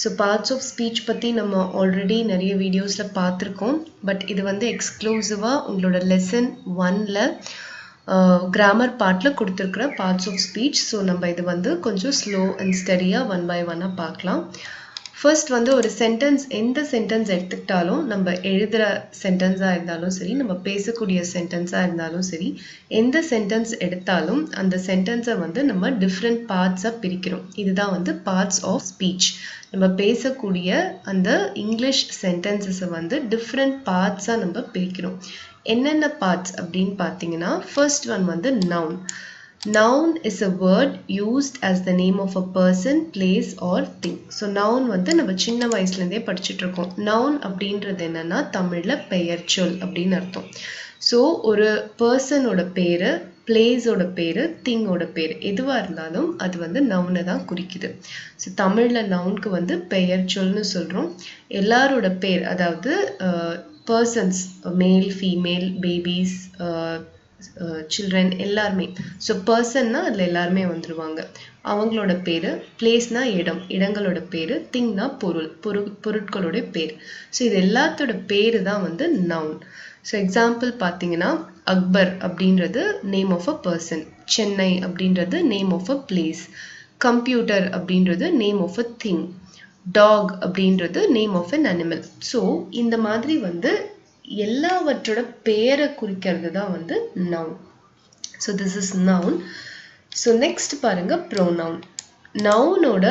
So parts of speech பற்றி நம்ம already நிறைய வீடியோஸில் பார்த்துருக்கோம். பட் இது வந்து எக்ஸ்க்ளூசிவாக உங்களோட லெசன் 1ல் கிராமர் பார்ட்டில் கொடுத்துருக்குற பார்ட்ஸ் ஆஃப் ஸ்பீச். ஸோ நம்ம இது வந்து கொஞ்சம் ஸ்லோ அண்ட் ஸ்டடியாக 1 by 1 பார்க்கலாம். ஃபர்ஸ்ட் வந்து ஒரு சென்டென்ஸ், எந்த சென்டென்ஸ் எடுத்துக்கிட்டாலும், நம்ம எழுதுகிற சென்டென்ஸாக இருந்தாலும் சரி, நம்ம பேசக்கூடிய சென்டென்ஸாக இருந்தாலும் சரி, எந்த சென்டென்ஸ் எடுத்தாலும் அந்த சென்டென்ஸை வந்து நம்ம டிஃப்ரெண்ட் பார்ட்ஸாக பிரிக்கிறோம். இதுதான் வந்து பார்ட்ஸ் ஆஃப் ஸ்பீச். நம்ம பேசக்கூடிய அந்த இங்கிலீஷ் சென்டென்சஸை வந்து டிஃப்ரெண்ட் பார்ட்ஸாக நம்ம பிரிக்கிறோம். என்னென்ன பார்ட்ஸ் அப்படின்னு பார்த்தீங்கன்னா, ஃபர்ஸ்ட் ஒன் வந்து noun. Noun is a word used as the name of a person, place or thing. So noun வந்து நம்ம சின்ன வயசுலேருந்தே படிச்சுட்டு இருக்கோம். Noun அப்படின்றது என்னன்னா தமிழில் பெயர் சொல் அப்படின்னு அர்த்தம். ஸோ ஒரு பர்சனோட பேர், பிளேஸோட பேர், திங்கோட பேர் எதுவாக இருந்தாலும் அது வந்து நவுனை தான் குறிக்குது. ஸோ தமிழில் நவுனுக்கு வந்து பெயர் சொல்னு சொல்கிறோம். எல்லாரோட பேர், அதாவது பர்சன்ஸ், மேல், ஃபீமேல், பேபிஸ், சில்ட்ரன் எல்லாருமே. ஸோ பர்சன்னா அதில் எல்லாருமே வந்துடுவாங்க. அவங்களோட பேர், பிளேஸ்னா இடம், இடங்களோட பேர், திங்னா பொருள், பொருட்களோட பேர். ஸோ இது எல்லாத்தோட பேர் தான் வந்து நவுன். ஸோ எக்ஸாம்பிள் பார்த்தீங்கன்னா, அக்பர் அப்படின்றது name of a person, Chennai அப்படின்றது name of a place, computer அப்படின்றது name of a thing, dog அப்படின்றது name of an animal. So இந்த மாதிரி வந்து எல்லாவற்றோட பேரை குறிக்கிறது தான் வந்து noun. So this is noun. So next பாருங்க ப்ரோனவுன். நவுனோட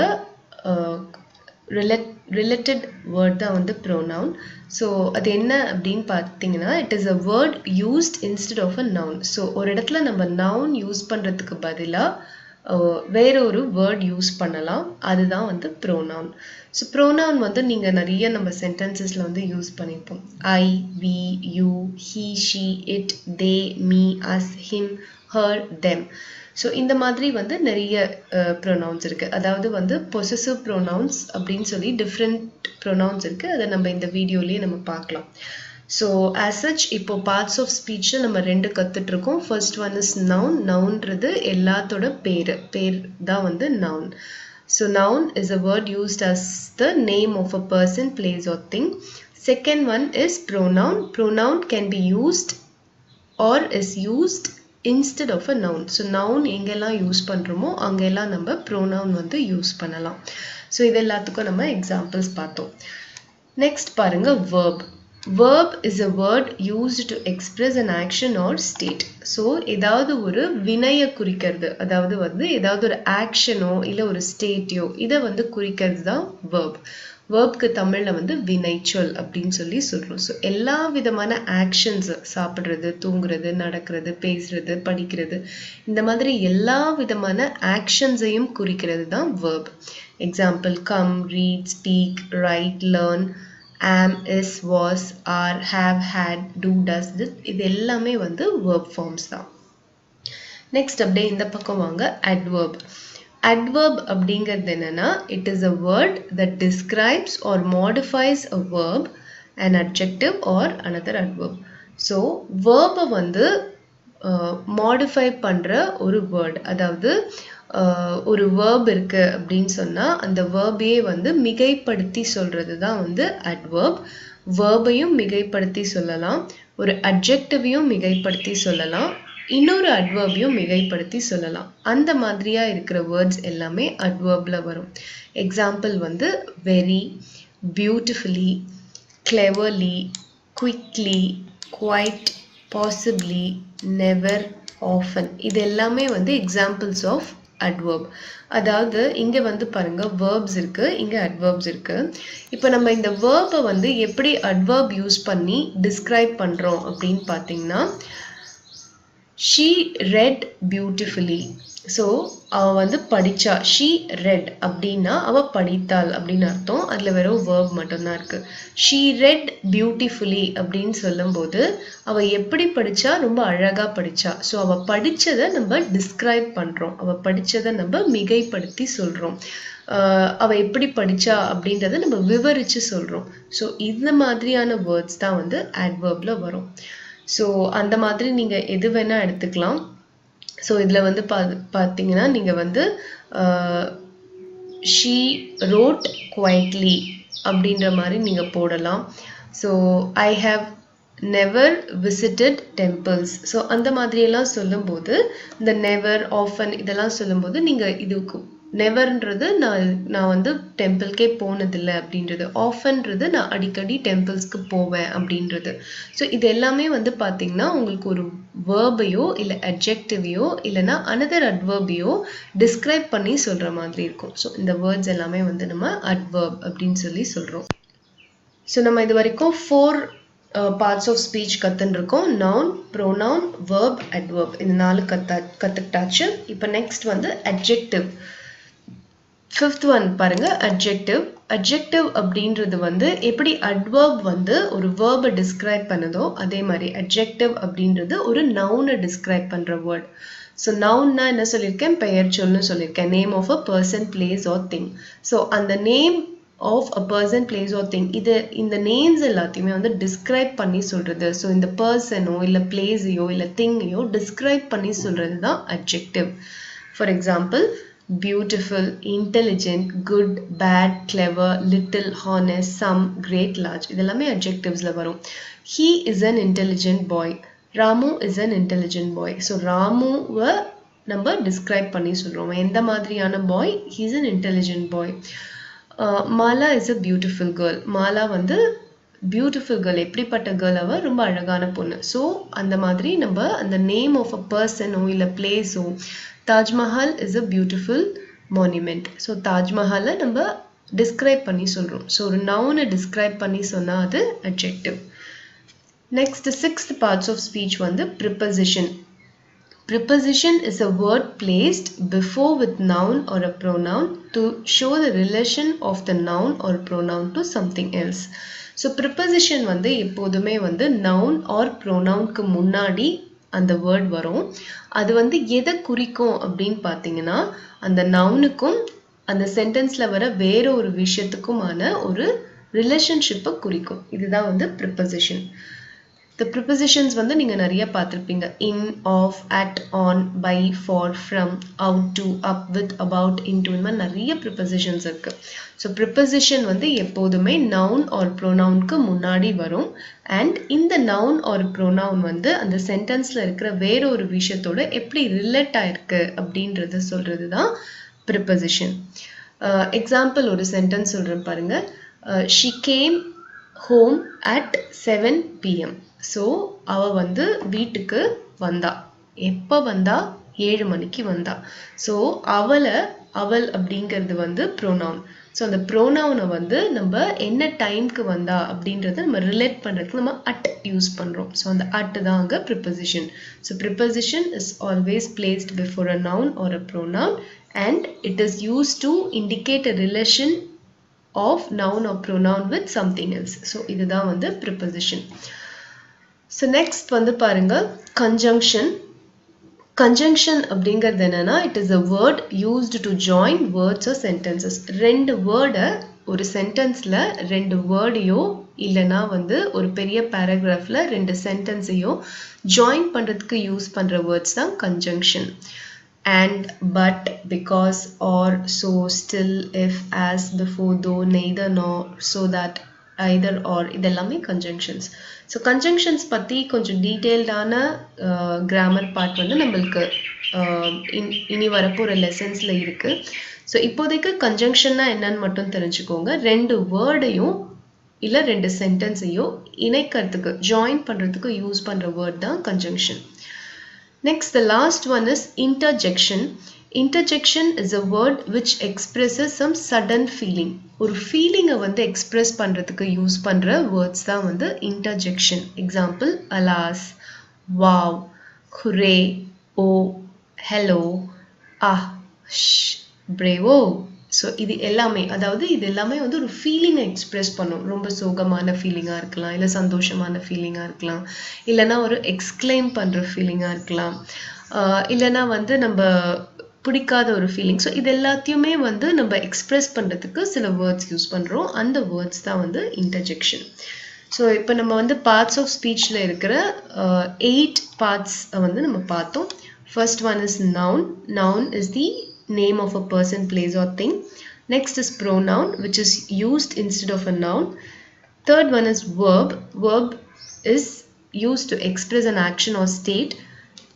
ரிலேட்டட் வேர்ட் தான் வந்து ப்ரோனவுன். ஸோ அது என்ன அப்படின்னு பார்த்தீங்கன்னா, it is a word used instead of a noun. So ஒரு இடத்துல நம்ம நவுன் யூஸ் பண்ணுறதுக்கு பதிலாக வேற ஒரு வேர்ட் யூஸ் பண்ணலாம். அதுதான் வந்து ப்ரோனவுன். ஸோ ப்ரோனவுன் வந்து நீங்கள் நிறைய நம்ம சென்டென்சஸில் வந்து யூஸ் பண்ணியிருப்போம். I, we, you, he, she, it, they, me, us, him, her, them. So இந்த மாதிரி வந்து நிறைய ப்ரோனவுன்ஸ் இருக்குது. அதாவது வந்து பொசசிவ் ப்ரோனவுன்ஸ் அப்படின்னு சொல்லி டிஃப்ரெண்ட் ப்ரோனவுன்ஸ் இருக்குது. அதை நம்ம இந்த வீடியோலேயே நம்ம பார்க்கலாம். ஸோ ஆஸ் சச் இப்போ பார்ட்ஸ் ஆஃப் ஸ்பீச்சில் நம்ம 2 கற்றுட்ருக்கோம். First one is noun. நவுன்றது எல்லாத்தோட பேர் தான் வந்து noun. So noun is a word used as the name of a person, place or thing. Second one is pronoun. Pronoun can be used or is used instead of a noun. So noun எங்கெல்லாம் use பண்ணுறோமோ அங்கெல்லாம் நம்ம pronoun வந்து use பண்ணலாம். So இது எல்லாத்துக்கும் நம்ம examples பார்த்தோம். நெக்ஸ்ட் பாருங்க verb. Verb is a word used to express an action or state. So ஏதாவது ஒரு வினையை குறிக்கிறது, அதாவது வந்து ஏதாவது ஒரு ஆக்ஷனோ இல்லை ஒரு ஸ்டேட்டையோ இதை வந்து குறிக்கிறது தான் verb. வேர்ப்க்கு தமிழில் வந்து வினைச்சொல் அப்படின்னு சொல்லி சொல்கிறோம். ஸோ எல்லா விதமான ஆக்ஷன்ஸ், சாப்பிட்றது, தூங்குறது, நடக்கிறது, பேசுறது, படிக்கிறது, இந்த மாதிரி எல்லா விதமான ஆக்ஷன்ஸையும் குறிக்கிறது தான் verb. Example come, read, speak, right, learn, am, is, was, are, have, had, do, does, this. இது எல்லாமே வந்து verb forms தான். நெக்ஸ்ட் அப்படியே இந்த பக்கம் வாங்க, adverb. Adverb அப்படிங்கிறது என்னன்னா, it is a word that describes or modifies a verb, an adjective or another adverb. So வேர்பை வந்து மாடிஃபை பண்ணுற ஒரு வேர்ட், அதாவது ஒரு வேர்ப் இருக்கு அப்படின்னு சொன்னால் அந்த வேர்பையே வந்து மிகைப்படுத்தி சொல்கிறது தான் வந்து அட்வர்ப். வேர்பையும் மிகைப்படுத்தி சொல்லலாம், ஒரு அட்ஜெக்டிவையும் மிகைப்படுத்தி சொல்லலாம், இன்னொரு அட்வர்பையும் மிகைப்படுத்தி சொல்லலாம். அந்த மாதிரியாக இருக்கிற வேர்ட்ஸ் எல்லாமே அட்வர்பில் வரும். எக்ஸாம்பிள் வந்து very, beautifully, cleverly, quickly, quite, possibly, never, often. இது எல்லாமே வந்து எக்ஸாம்பிள்ஸ் ஆஃப் அட்வர்ப். அதாவது இங்கே வந்து பாருங்க வேர்ப்ஸ் இருக்கு, இங்கே அட்வர்ப்ஸ் இருக்கு. இப்போ நம்ம இந்த வேர்பை வந்து எப்படி அட்வர்ப் யூஸ் பண்ணி டிஸ்கிரைப் பண்ணுறோம் அப்படின்னு பார்த்தீங்கன்னா, she read beautifully. ஸோ அவள் வந்து படித்தா, she read அப்படின்னா அவள் படித்தாள் அப்படின்னு அர்த்தம். அதில் வெறும் verb மட்டும்தான் இருக்குது. she read beautifully அப்படின்னு சொல்லும்போது அவள் எப்படி படித்தா, ரொம்ப அழகாக படித்தா. ஸோ அவள் படித்ததை நம்ம டிஸ்கிரைப் பண்ணுறோம், அவள் படித்ததை நம்ம மிகைப்படுத்தி சொல்கிறோம். அவள் எப்படி படித்தா அப்படின்றத நம்ம விவரித்து சொல்கிறோம். ஸோ இந்த மாதிரியான வேர்ட்ஸ் தான் வந்து adverbல வரும். ஸோ அந்த மாதிரி நீங்கள் எது வேணால் எடுத்துக்கலாம். ஸோ இதில் வந்து பார்த்தீங்கன்னா நீங்கள் வந்து she wrote quietly அப்படின்ற மாதிரி நீங்க போடலாம். So I have never visited temples. So அந்த மாதிரியெல்லாம் சொல்லும்போது இந்த never, often இதெல்லாம் சொல்லும்போது நீங்கள் இதுக்கு நெவர்ன்றது நான் வந்து டெம்பிள்கே போனதில்லை அப்படின்றது, ஆஃபன்றது நான் அடிக்கடி டெம்பிள்ஸ்க்கு போவேன் அப்படின்றது. ஸோ இது எல்லாமே வந்து பார்த்தீங்கன்னா உங்களுக்கு ஒரு வேர்பையோ இல்லை அட்ஜெக்டிவையோ இல்லைனா அனதர் அட்வர்பையோ டிஸ்கிரைப் பண்ணி சொல்கிற மாதிரி இருக்கும். ஸோ இந்த வேர்ட்ஸ் எல்லாமே வந்து நம்ம அட்வர்ப் அப்படின்னு சொல்லி சொல்கிறோம். ஸோ நம்ம இது வரைக்கும் 4 parts of speech கற்றுருக்கோம். noun, pronoun, verb, adverb. இந்த 4 கற்றுக்கிட்டாச்சு. இப்போ நெக்ஸ்ட் வந்து adjective. 5th one பாருங்க, adjective. adjective அப்படின்றது வந்து எப்படி adverb வந்து ஒரு verb describe பண்ணுதோ அதே மாதிரி adjective அப்படின்றது ஒரு noun describe பண்ற word. ஸோ நவுன்னா என்ன சொல்லியிருக்கேன், பெயர் சொல்னு சொல்லியிருக்கேன். Name of a person, place or thing. So அந்த name of a person, place or thing, இந்த names எல்லாத்தையுமே வந்து describe பண்ணி சொல்றது. ஸோ இந்த பர்சனோ இல்லை பிளேஸையோ இல்லை திங்கையோ describe பண்ணி சொல்றது தான் adjective. For example, beautiful, intelligent, good, bad, clever, little, honest, some, great, large. இதெல்லாமே adjectivesல வரும். He is an intelligent boy. Ramu is an intelligent boy. So ராமுவை நம்ம describe பண்ணி சொல்றோம். எந்த மாதிரியான boy? He is an intelligent boy. Mala is a beautiful girl. Mala வந்து beautiful girl, எப்படிப்பட்ட கேர்ள், அவ ரொம்ப அழகான பொண்ணு. ஸோ அந்த மாதிரி நம்ம அந்த நேம் ஆஃப் அ பர்சனோ இல்லை பிளேஸோ, Taj Mahal is a beautiful monument. So தாஜ்மஹாலை நம்ம டிஸ்கிரைப் பண்ணி சொல்கிறோம். ஸோ ஒரு நவுனை டிஸ்கிரைப் பண்ணி சொன்னால் அது adjective. Next 6th parts of speech வந்து preposition. Preposition is a word placed before with noun or a pronoun to show the relation of the noun or pronoun to something else. So preposition வந்து எப்போதுமே வந்து noun or pronounக்கு முன்னாடி அந்த word வரும். அது வந்து எதை குறிக்கும் அப்படின்னு பார்த்தீங்கன்னா அந்த நவுனுக்கும் அந்த சென்டென்ஸ்ல வர வேற ஒரு விஷயத்துக்குமான ஒரு ரிலேஷன்ஷிப்பை குறிக்கும். இதுதான் வந்து preposition. The prepositions வந்து நீங்க நிறைய பார்த்திருப்பீங்க. in, of, at, on, by, for, from, out to, up, with, about, into, இந்த மாதிரி நிறைய prepositions இருக்கு. ஸோ preposition வந்து எப்போதுமே noun or pronounக்கு முன்னாடி வரும். அண்ட் இந்த noun or pronoun வந்து அந்த சென்டென்ஸ்ல இருக்கிற வேற ஒரு விஷயத்தோட எப்படி ரிலேட் ஆயிருக்கு அப்படின்றத சொல்றது தான் preposition. எக்ஸாம்பிள் ஒரு சென்டென்ஸ் சொல்றேன் பாருங்க. she came home at 7 PM. So அவ வந்து வீட்டுக்கு வந்தா. எப்போ வந்தா? 7 மணிக்கு வந்தா. ஸோ அவள் அப்படிங்கிறது வந்து ப்ரோனவுன். ஸோ அந்த ப்ரோனவுனை வந்து நம்ம என்ன டைம்க்கு வந்தா அப்படின்றத நம்ம ரிலேட் பண்ணுறதுக்கு நம்ம அட் யூஸ் பண்ணுறோம். ஸோ அந்த அட் தான் அங்கே preposition. So preposition is always placed before a noun R a pronoun and it is use to indicate a relation of noun or pronoun with something else. So இதுதான் வந்து preposition. So next வந்து பாருங்க conjunction. Conjunction அப்படிங்கிறது என்னன்னா it is a word used to join words or sentences. ரெண்டு வேர்டை ஒரு சென்டென்ஸ்ல ரெண்டு வேர்டையோ இல்லைனா வந்து ஒரு பெரிய பேராகிராஃப்ல ரெண்டு சென்டென்ஸையோ ஜாயின் பண்றதுக்கு யூஸ் பண்ற வேர்ட்ஸ் தான் conjunction. And, but, because, or, so, still, if, as, before, though, neither, nor, so that, either, or இதெல்லாமே conjunctions. So conjunctions பற்றி கொஞ்சம் டீட்டெயில்டான கிராமர் பார்ட் வந்து நம்மளுக்கு இனி வரப்போகிற லெசன்ஸில் இருக்குது. ஸோ இப்போதைக்கு கன்ஜங்ஷன்னா என்னன்னு மட்டும் தெரிஞ்சுக்கோங்க. ரெண்டு வேர்டையும் இல்லை ரெண்டு சென்டென்ஸையும் இணைக்கிறதுக்கு ஜாயின் பண்ணுறதுக்கு யூஸ் பண்ணுற வேர்ட் தான் conjunction. Next, the last one is interjection. Interjection is a word which expresses some sudden feeling. ஒரு ஃபீலிங்கை வந்து எக்ஸ்பிரஸ் பண்ணுறதுக்கு யூஸ் பண்ணுற வேர்ட்ஸ் தான் வந்து interjection. Example, alas, wow, hooray, oh, hello, ah, shh, bravo. So இது எல்லாமே இது எல்லாமே வந்து ஒரு ஃபீலிங்கை எக்ஸ்பிரஸ் பண்ணும். ரொம்ப சோகமான ஃபீலிங்காக இருக்கலாம், இல்லை சந்தோஷமான ஃபீலிங்காக இருக்கலாம், இல்லைனா ஒரு எக்ஸ்கிளைம் பண்ணுற ஃபீலிங்காக இருக்கலாம், இல்லைனா வந்து நம்ம பிடிக்காத ஒரு ஃபீலிங். ஸோ இது எல்லாத்தையுமே வந்து நம்ம எக்ஸ்பிரஸ் பண்ணுறதுக்கு சில வேர்ட்ஸ் யூஸ் பண்ணுறோம். அந்த வேர்ட்ஸ் தான் வந்து இன்டர்ஜெக்ஷன். ஸோ இப்போ நம்ம வந்து பார்ட்ஸ் ஆஃப் ஸ்பீச்சில் இருக்கிற 8 பார்ட்ஸ் வந்து நம்ம பார்த்தோம். First one is noun. Noun is the name of a person, place or thing. Next is pronoun, which is used instead of a noun. Third one is verb. Verb is used to express an action or state.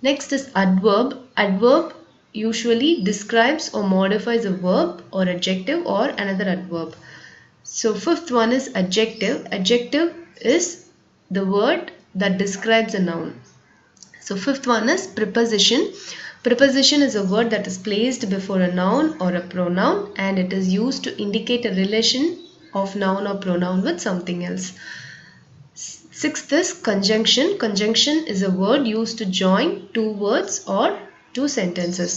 Next is adverb. Adverb usually describes or modifies a verb or adjective or another adverb. So fifth one is adjective. Adjective is the word that describes a noun. So fifth one is preposition. Preposition is a word that is placed before a noun or a pronoun, and it is used to indicate a relation of noun or pronoun with something else. Sixth is conjunction. Conjunction is a word used to join two words or two sentences.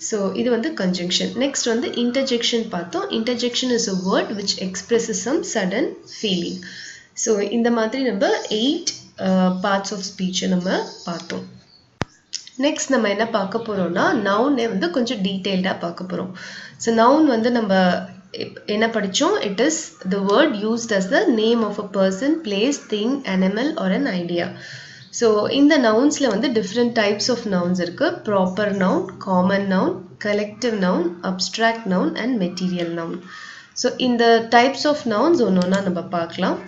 So இது வந்து conjunction. Next வந்து interjection பார்த்தோம். Interjection is a word which expresses some sudden feeling. So இந்த மாதிரி நம்ம 8 parts of speech நம்ம பார்த்தோம். Next நம்ம என்ன பார்க்க போறோம்னா noun வந்து கொஞ்சம் டீடைல்டா பார்க்க போறோம். So noun வந்து நம்ம என்ன படிச்சோம்? It is the word used as the name of a person, place, thing, animal or an idea. So இந்த nounsல வந்து different types of nouns இருக்கு. Proper noun, common noun, collective noun, abstract noun and material noun. So இந்த types of nouns ஒன்னொன்னா நம்ம பார்க்கலாம்.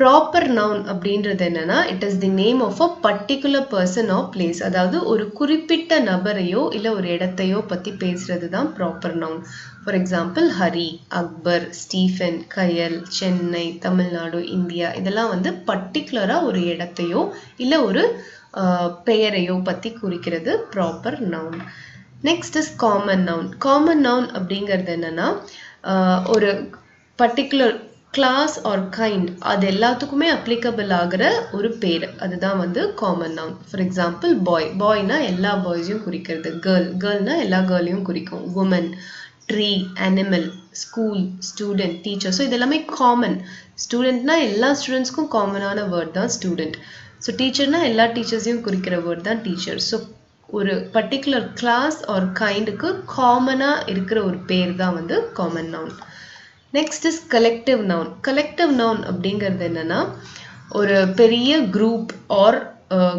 Proper noun அப்படின்றது என்னன்னா it is the name of a particular person or place. அதாவது ஒரு குறிப்பிட்ட நபரையோ இல்ல ஒரு இடத்தையோ பத்தி பேசுறது தான் proper noun. For example, Hari, Akbar, Stephen, Kayal, Chennai, Tamil Nadu, India இதெல்லாம் வந்து பர்டிகுலரா ஒரு இடத்தையோ இல்ல ஒரு பெயரையோ பத்தி குறிக்கிறது proper noun. Next is common noun. Common noun அப்படிங்கிறது என்னன்னா ஒரு particular class or kind அது எல்லாத்துக்குமே applicable ஆகிற ஒரு பேர் அதுதான் வந்து common noun. For example, boy. boyனா எல்லா boysயும் குறிக்கிறது. girl. girlனா எல்லா girlயும் குறிக்கும். woman, tree, animal, school, student, teacher. So இதெல்லாமே common. studentனா எல்லா studentsக்கும் காமனான word தான் student. So teacherனா எல்லா teachersயும் குறிக்கிற word தான் teacher. So ஒரு particular class or kindக்கு காமனா இருக்கிற ஒரு பேர் தான் வந்து common noun. Next is collective noun. Collective noun அப்படிங்கிறது என்னன்னா ஒரு பெரிய group or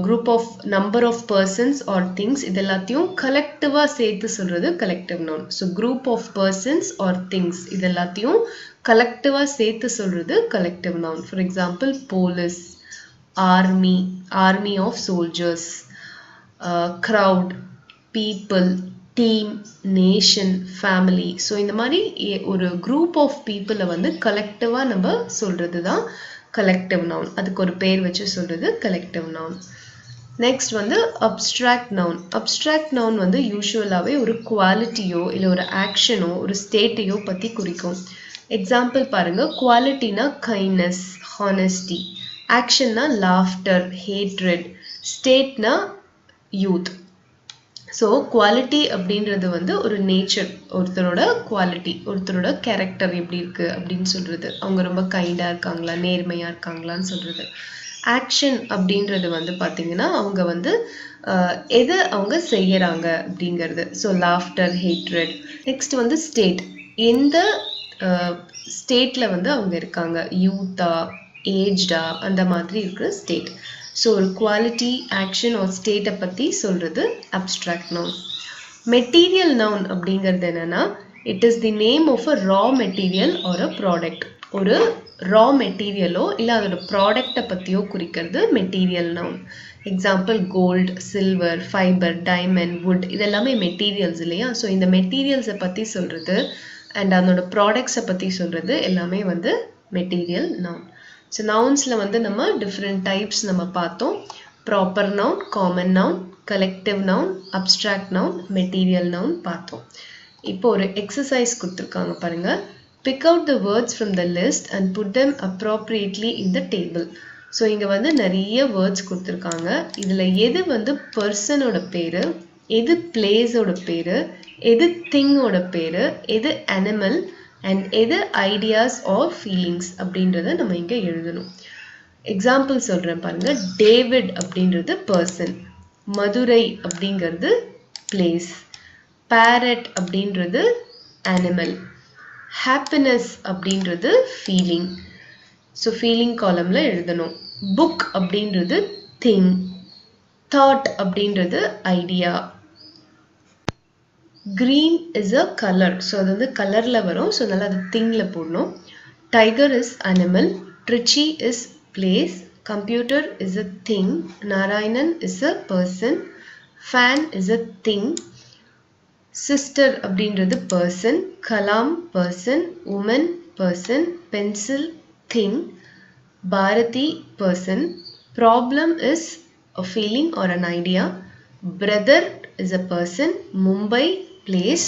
group of number of persons or things இதெல்லாத்தையும் collectiveஆ சேர்த்து சொல்றது collective noun. So group of persons or things இதெல்லாத்தையும் collectiveஆ சேர்த்து சொல்றது collective noun. For example, police, army, army of soldiers, crowd, people, team, nation, family. So இந்த மாதிரி ஒரு group of people வந்து collectiveஆ நம்ம சொல்றது தான் collective noun. அதுக்கு ஒரு பேர் வச்சு சொல்றது collective noun. Next வந்து abstract noun. Abstract noun வந்து யூசுவலாவே ஒரு குவாலிட்டியோ இல்ல ஒரு ஆக்ஷனோ ஒரு ஸ்டேட்டையோ பத்தி குறிக்கும். எக்ஸாம்பிள் பாருங்க. குவாலிட்டினா kindness, honesty. ஆக்ஷன்னா laughter, hatred. ஸ்டேட்னா youth. So quality அப்படின்றது வந்து ஒரு நேச்சர், ஒருத்தரோட குவாலிட்டி, ஒருத்தரோட கேரக்டர் எப்படி இருக்கு அப்படின்னு சொல்றது. அவங்க ரொம்ப கைண்டா இருக்காங்களா, நேர்மையா இருக்காங்களான்னு சொல்றது. ஆக்ஷன் அப்படின்றது வந்து பாத்தீங்கன்னா அவங்க வந்து எதை அவங்க செய்யறாங்க அப்படிங்கிறது. So laughter, hatred. நெக்ஸ்ட் வந்து ஸ்டேட். எந்த ஸ்டேட்ல வந்து அவங்க இருக்காங்க, யூத்தா, ஏஜ்டா, அந்த மாதிரி இருக்கிற ஸ்டேட். ஸோ ஒரு குவாலிட்டி, ஆக்ஷன் ஆர் ஸ்டேட்டை பற்றி சொல்கிறது அப்ட்ராக்ட் நவுன். மெட்டீரியல் நவுன் அப்படிங்கிறது என்னன்னா it is the name of a raw material or a product. ஒரு ரா மெட்டீரியலோ இல்லை அதோட ப்ராடக்டை பற்றியோ குறிக்கிறது material noun. Example gold, silver, fibre, diamond, wood இதெல்லாமே மெட்டீரியல்ஸ் இல்லையா. ஸோ இந்த மெட்டீரியல்ஸை பற்றி சொல்கிறது அண்ட் அதோட ப்ராடக்ட்ஸை பற்றி சொல்கிறது எல்லாமே வந்து மெட்டீரியல் நவுன். ஸோ நவுன்ஸில் வந்து நம்ம டிஃப்ரெண்ட் டைப்ஸ் நம்ம பார்த்தோம். Proper noun, common noun, collective noun, abstract noun, material noun பார்த்தோம். இப்போ ஒரு எக்ஸசைஸ் கொடுத்துருக்காங்க பாருங்க. Pick out the words from the list and put them appropriately in the table. So இங்கே வந்து நிறைய வேர்ட்ஸ் கொடுத்துருக்காங்க. இதில் எது வந்து பர்சனோட பேர், எது பிளேஸோட பேர், எது திங்கோட பேர், எது அனிமல் அண்ட் எது ஐடியாஸ் ஆர் ஃபீலிங்ஸ் அப்படின்றத நம்ம இங்கே எழுதணும். எக்ஸாம்பிள் சொல்கிறேன் பாருங்க. டேவிட் அப்படின்றது பர்சன், மதுரை அப்படிங்கிறது பிளேஸ், பேரட் அப்படின்றது அனிமல், ஹாப்பினஸ் அப்படின்றது ஃபீலிங். ஸோ ஃபீலிங் காலம்ல எழுதணும். புக் அப்படின்றது திங், தாட் அப்படின்றது idea. Green is a color. So அது வந்து கலர்ல வரும். ஸோ அதனால அது திங்ல போடணும். Tiger is animal. Trichy is place. Computer is a thing. Narayanan is a person. Fan is a thing. Sister அப்படின்றது person. Kalam person. Woman person. Pencil thing. Bharati person. Problem is a feeling or an idea. Brother is a person. Mumbai place.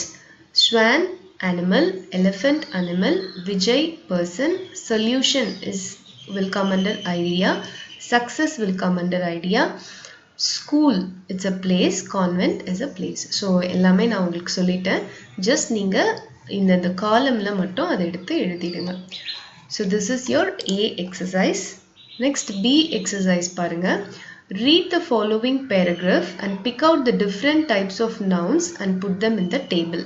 Swan animal. Elephant animal. Vijay person. Solution will come under idea. Success will come under idea. School it's a place. Convent is a place. So எல்லாமே நான் உங்களுக்கு சொல்லிட்டேன். Just நீங்க இந்த காலம்ல மட்டும் அதை எடுத்து எழுதிடுங்க. So this is your A exercise. Next B exercise பாருங்க. Read the following paragraph and pick out the different types of nouns and put them in the table.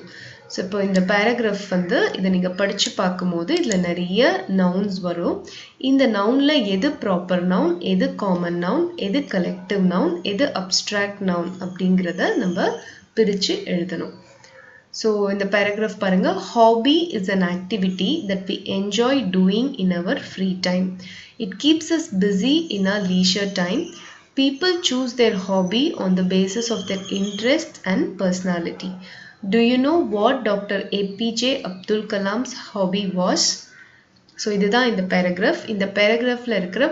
So இப்போ இந்த paragraph வந்து இதை நீங்க படிச்சு பார்க்கும்போது இதுல நிறைய nouns வரும். இந்த nounல எது proper noun, எது common noun, எது collective noun, எது abstract noun அப்படிங்கிறத நம்ம பிரிச்சு எழுதணும். So in the paragraph பாருங்க, hobby is an activity that we enjoy doing in our free time. It keeps us busy in our leisure time. People choose their hobby on the basis of their interests and personality. Do you know what Dr. APJ Abdul Kalam's hobby was? So இதுதான் இந்த paragraph. இந்த paragraphல இருக்கிற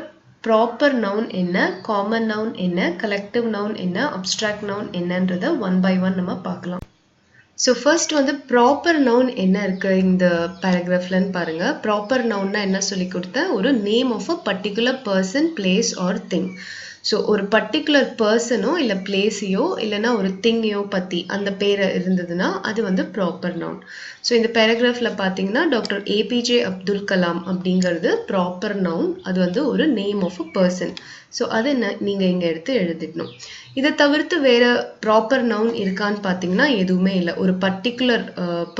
proper noun என்ன, common noun என்ன, collective noun என்ன, abstract noun என்னன்றத one by one நம்ம பார்க்கலாம். So first வந்து proper noun என்ன இருக்கு இந்த paragraphலன்னு பாருங்க. Proper nounனா என்ன சொல்லி கொடுத்தேன், ஒரு name of a particular person, place or thing. So ஒரு பர்டிகுலர் பர்சனோ இல்லை பிளேஸையோ இல்லைனா ஒரு திங்கையோ பற்றி அந்த பேரை இருந்ததுன்னா அது வந்து ப்ராப்பர் நவுன். ஸோ இந்த பேராகிராஃபில் பார்த்தீங்கன்னா டாக்டர் ஏபிஜே அப்துல் கலாம் அப்படிங்கிறது ப்ராப்பர் நவுன். அது வந்து ஒரு name of a person. So அதை நீங்கள் இங்கே எடுத்து எழுதிக்கணும். இதை தவிர்த்து வேறு ப்ராப்பர் நவுன் இருக்கான்னு பார்த்தீங்கன்னா எதுவுமே இல்லை. ஒரு பர்டிகுலர்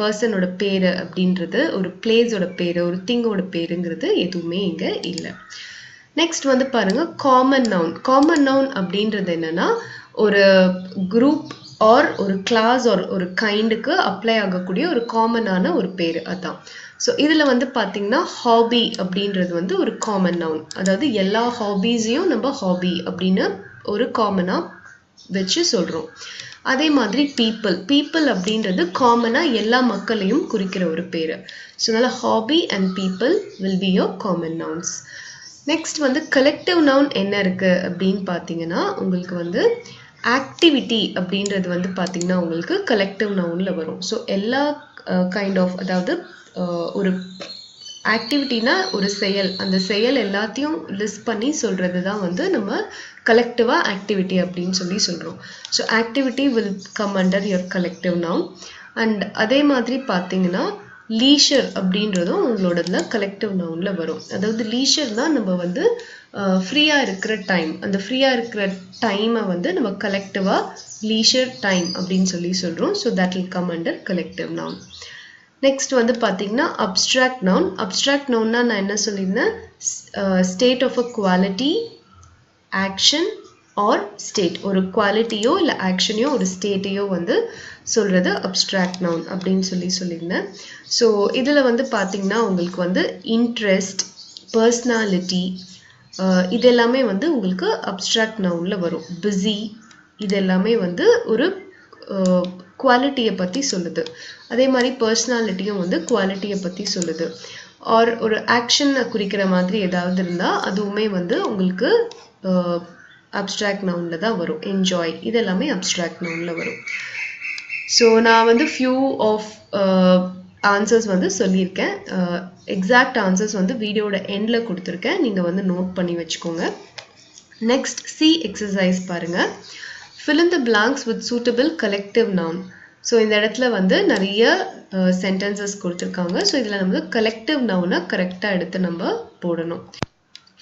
பர்சனோட பேர் அப்படின்றது, ஒரு பிளேஸோட பேர், ஒரு திங்கோட பேருங்கிறது எதுவுமே இங்கே இல்லை. நெக்ஸ்ட் வந்து பாருங்க காமன் நவுன். காமன் நவுன் அப்படின்றது என்னன்னா ஒரு குரூப் ஆர் ஒரு கிளாஸ் ஆர் ஒரு கைண்டுக்கு அப்ளை ஆகக்கூடிய ஒரு காமனான ஒரு பேர் அதான். ஸோ இதில் வந்து பார்த்தீங்கன்னா ஹாபி அப்படின்றது வந்து ஒரு காமன் நவுன். அதாவது எல்லா ஹாபீஸையும் நம்ம ஹாபி அப்படின்னு ஒரு காமனாக வச்சு சொல்கிறோம். அதே மாதிரி பீப்புள் அப்படின்றது காமனாக எல்லா மக்களையும் குறிக்கிற ஒரு பேர். ஸோ அதனால் hobby and people will be your common nouns. Next வந்து கலெக்டிவ் நவுன் என்ன இருக்குது அப்படின்னு பார்த்தீங்கன்னா உங்களுக்கு வந்து ஆக்டிவிட்டி அப்படின்றது வந்து பார்த்தீங்கன்னா உங்களுக்கு கலெக்டிவ் நவுனில் வரும். ஸோ எல்லா கைண்ட் ஆஃப், அதாவது ஒரு ஆக்டிவிட்டினா ஒரு செயல், அந்த செயல் எல்லாத்தையும் லிஸ்ட் பண்ணி சொல்கிறது தான் வந்து நம்ம கலெக்டிவாக ஆக்டிவிட்டி அப்படின்னு சொல்லி சொல்கிறோம். So activity will come under your collective noun. And அதே மாதிரி பார்த்தீங்கன்னா லீஷர் அப்படின்றதும் உங்களோடதுல கலெக்டிவ் நவுன்ல வரும். அதாவது லீஷர்னா நம்ம வந்து ஃப்ரீயாக இருக்கிற டைம், அந்த ஃப்ரீயாக இருக்கிற டைமை வந்து நம்ம கலெக்டிவாக லீஷர் டைம் அப்படின்னு சொல்லி சொல்கிறோம். So that will come under collective noun. Next வந்து பார்த்தீங்கன்னா அப்ஸ்ட்ராக்ட் நவுன். அப்ஸ்ட்ராக்ட் நவுன்னா நான் என்ன சொல்லியிருந்தேன், state of a quality, action or state. ஒரு குவாலிட்டியோ இல்லை ஆக்ஷனையோ ஒரு ஸ்டேட்டையோ வந்து சொல்கிறது அப்ஸ்ட்ராக்ட் நவுன் அப்படின்னு சொல்லியிருந்தேன். ஸோ இதில் வந்து பார்த்தீங்கன்னா உங்களுக்கு வந்து இன்ட்ரெஸ்ட், பர்சனாலிட்டி, இது எல்லாமே வந்து உங்களுக்கு அப்ஸ்ட்ராக்ட் நவுனில் வரும். பிஸி, இது எல்லாமே வந்து ஒரு குவாலிட்டியை பற்றி சொல்லுது. அதே மாதிரி பர்சனாலிட்டியும் வந்து குவாலிட்டியை பற்றி சொல்லுது. ஆர் ஒரு ஆக்ஷனை குறிக்கிற மாதிரி ஏதாவது இருந்தால் அதுவுமே வந்து உங்களுக்கு அப்ஸ்ட்ராக்ட் நவுனில் தான் வரும். என்ஜாய், இது எல்லாமே அப்ஸ்ட்ராக்ட் நவுனில் வரும். ஸோ நான் வந்து ஃபியூ ஆஃப் ஆன்சர்ஸ் வந்து சொல்லியிருக்கேன். எக்ஸாக்ட் ஆன்சர்ஸ் வந்து வீடியோட எண்டில் கொடுத்துருக்கேன், நீங்கள் வந்து நோட் பண்ணி வச்சுக்கோங்க. நெக்ஸ்ட் சி எக்ஸசைஸ் பாருங்கள். fill in the blanks with suitable collective noun. So இந்த இடத்துல வந்து நிறைய சென்டென்சஸ் கொடுத்துருக்காங்க. ஸோ இதில் நம்ம கலெக்டிவ் நவுனை கரெக்டாக எடுத்து நம்ம போடணும்.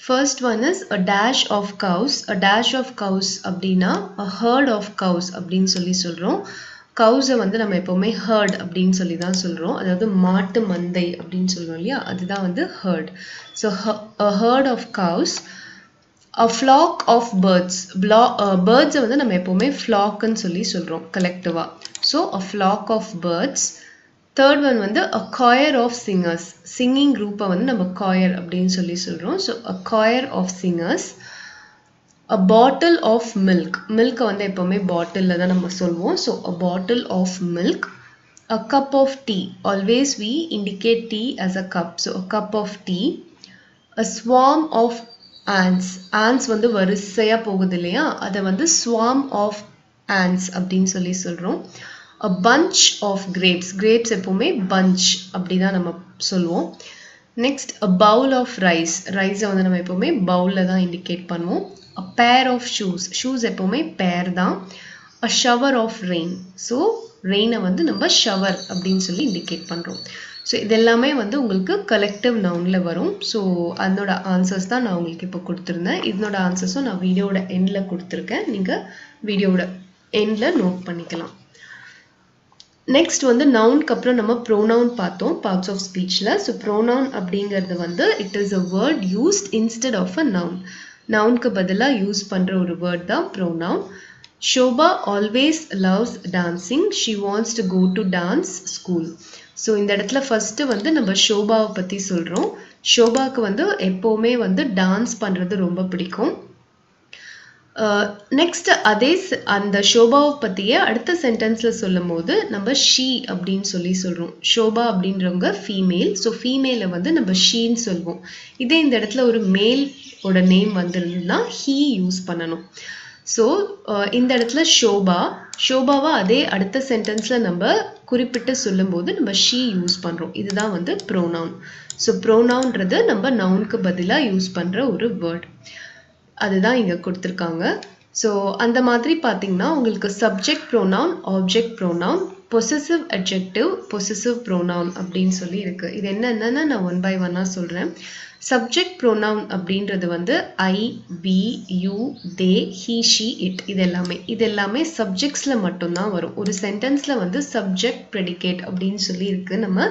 First one is a dash of cows. A dash of cows அப்படின்னா a herd of cows அப்படின்னு சொல்கிறோம். கவுஸை வந்து நம்ம எப்போவுமே ஹர்ட் அப்படின்னு சொல்லி தான் சொல்கிறோம். அதாவது மாட்டு மந்தை அப்படின்னு சொல்கிறோம் இல்லையா, அதுதான் வந்து herd. So a herd of cows a flock of birds. Birds வந்து நம்ம எப்பவுமே flockன்னு சொல்லி சொல்றோம் collectively. So a flock of birds. Third one வந்து a choir of singers. Singing group வந்து நம்ம choir அப்படின்னு சொல்லி சொல்றோம். So a choir of singers. A bottle of milk. Milk வந்து எப்பவுமே பாட்டில்ல தான் நம்ம சொல்வோம். So a bottle of milk. A cup of tea. Always we indicate tea as a cup. So a cup of tea. A swarm of ants. Ants வந்து வரிசையா போகுது இல்லையா, அதை வந்து swarm of ants அப்படின்னு சொல்லி சொல்றோம். A bunch of grapes. Grapes எப்பவுமே bunch அப்படிதான் நம்ம சொல்வோம். Next a bowl of rice. Rice வந்து நம்ம எப்பவுமே bowlல தான் இண்டிகேட் பண்ணுவோம். A pair of shoes. Shoes எப்பவுமே pair தான். A shower of rain. So rain வந்து நம்ம shower அப்படின்னு சொல்லி இண்டிகேட் பண்றோம். ஸோ இதெல்லாமே வந்து உங்களுக்கு கலெக்டிவ் நவுன்ல வரும். ஸோ அதனோட ஆன்சர்ஸ் தான் நான் உங்களுக்கு இப்போ கொடுத்துருந்தேன். இதனோட ஆன்சர்ஸும் நான் வீடியோட எண்ட்ல கொடுத்துருக்கேன். நீங்கள் வீடியோட எண்ட்ல நோட் பண்ணிக்கலாம். நெக்ஸ்ட் வந்து நவுனுக்கு அப்புறம் நம்ம ப்ரோனவுன் பார்த்தோம் பார்ட்ஸ் ஆஃப் ஸ்பீச்சில். ஸோ ப்ரோனவுன் அப்படிங்கிறது வந்து it is a word used instead of a noun. நவுனுக்கு பதிலாக யூஸ் பண்ணுற ஒரு வேர்ட் தான் pronoun. Shobha always loves dancing. She wants to go to dance school. So இந்த இடத்துல ஃபர்ஸ்ட் வந்து நம்ம ஷோபாவை பற்றி சொல்கிறோம். ஷோபாவுக்கு வந்து எப்போவுமே வந்து டான்ஸ் பண்ணுறது ரொம்ப பிடிக்கும். நெக்ஸ்ட் அதே அந்த ஷோபாவை பற்றிய அடுத்த சென்டென்ஸில் சொல்லும் போது நம்ம ஷீ அப்படின்னு சொல்லி சொல்கிறோம். ஷோபா அப்படின்றவங்க ஃபீமேல். ஸோ ஃபீமேலை வந்து நம்ம ஷீன்னு சொல்வோம். இதே இந்த இடத்துல ஒரு மேலோட நேம் வந்துருந்துன்னா ஹீ யூஸ் பண்ணணும். ஸோ இந்த இடத்துல ஷோபாவை அதே அடுத்த சென்டென்ஸில் நம்ம குறிப்பிட்டு சொல்லும்போது நம்ம ஷீ யூஸ் பண்ணுறோம். இதுதான் வந்து ப்ரோனவுன். ஸோ ப்ரோனவுன்றது நம்ம நவுனுக்கு பதிலாக யூஸ் பண்ணுற ஒரு வேர்ட். அதுதான் இங்கே கொடுத்துருக்காங்க. ஸோ அந்த மாதிரி பார்த்தீங்கன்னா உங்களுக்கு subject pronoun, object pronoun, possessive adjective, possessive pronoun அப்படின்னு சொல்லி இருக்கு. இது என்னென்னு நான் ஒன் பை ஒன்னாக சொல்கிறேன். சப்ஜெக்ட் ப்ரோனவுன் அப்படின்றது வந்து I, we, you, they, he, she, it. இது எல்லாமே சப்ஜெக்ட்ஸில் மட்டும்தான் வரும். ஒரு சென்டென்ஸில் வந்து சப்ஜெக்ட், ப்ரெடிகேட் அப்படின்னு சொல்லி இருக்கு. நம்ம